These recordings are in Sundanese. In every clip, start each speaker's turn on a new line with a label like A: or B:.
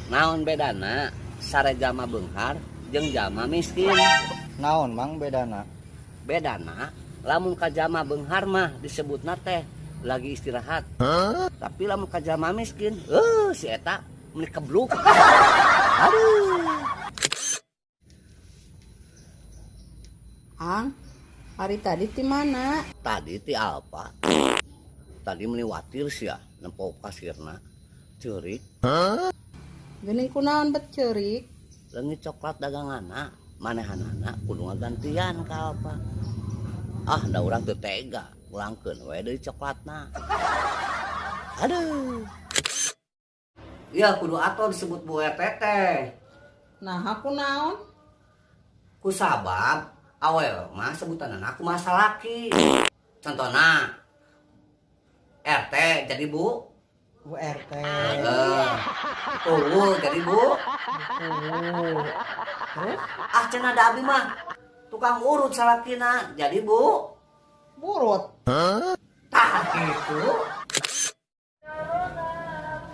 A: Naon bedana sare jama beunghar jeung jama miskin?
B: Naon mang bedana?
A: Bedana lamun ka jama beunghar mah disebutna teh lagi istirahat. Tapi lamun ka jama miskin, si eta meuli kebluk. Aduh.
C: Ang, hari tadi di mana?
A: Tadi ti Alpa. Tadi meliwatir sia nempo kasirna. Ceurik.
C: Geuning kunaon bet ceurik?
A: Leungit coklat daganganna, manehanana kudu ngagantian ka Alpa. Ah, da urang teu tega, ulangkeun we deui coklatna. Aduh. Iya kudu aton disebut Bu RT teh.
C: Nah, aku naon?
A: Ku sabab awel mah sebutanana aku masa laki. Contohna RT jadi Bu.
C: Bu RT.
A: Jadi Bu.
C: Terus
A: Ah cenah da abi mah tukang urut salakina jadi Bu.
C: burut.
A: Tah gitu.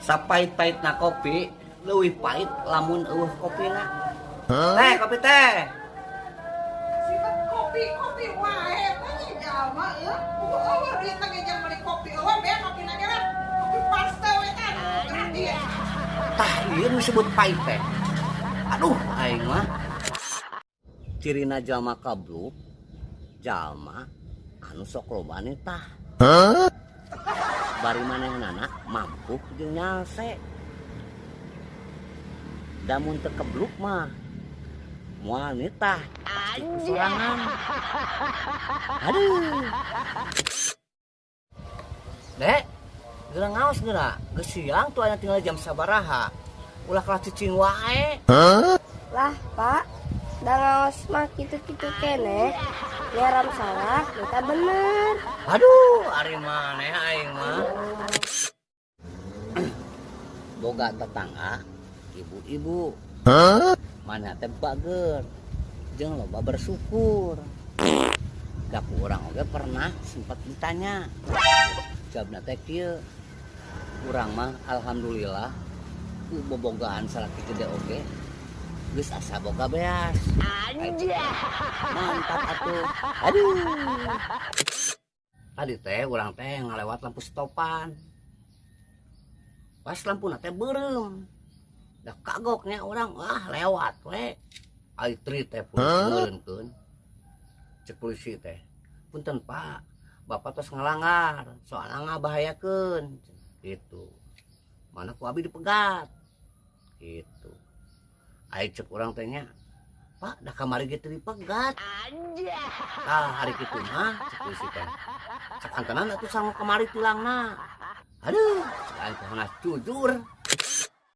A: Sapait-paitna kopi leuwih pait lamun eueuh kopina. Teh kopi teh.
C: Sifat kopi wae tanya jalma ya. Eueuh dia tanya jalma beli kopi eueuh bea kopi na geura. Kopi pasta we kan. Gratis.
A: Tah ieu disebut pait teh. Aduh aing mah. Cirina jalma kabluk jalma anu sok lobana tah. Bari manehna mampu jeung nyalse. Damun teu kebluk mah moal nitah sorangan. Aduh. Dek, geura ngaos geura. Geus siang tuh aya tinggal jam sabaraha. Ulah kelas cicing wae.
D: Lah Pak, da ngaos mah kitu-kitu keneh. Ngaran salah, kita bener.
A: Aduh, ari maneh aing mah. Boga tetangga, ibu-ibu. Mana teh bager. Jeung loba bersyukur. Da urang oge pernah sempat ditanya. Jawabna teh kieu. Urang mah alhamdulillah bobogaan salaki gede oge. Geus asa boga beas. Anjay. Mantap atuh. Aduh. Tadi teh urang teh ngalewat lampu stopan. Pas lampuna teh beureum. Da kagoknya urang, lewat we. Ai tri teh ngeureunkeun. Cek polisi teh. Punten Pak, Bapak tos ngalanggar, soalnya ngabahayakeun. Gitu. Mana ku abi dipegat. Gitu. Ai cek urang teh nya, Pak, da kamari ge teu dipegat. Anjay. Tah hari kitu mah cek polisi teh. Cek antenan atuh sangu kamari tilangna. Aduh, cek aing teh jujur.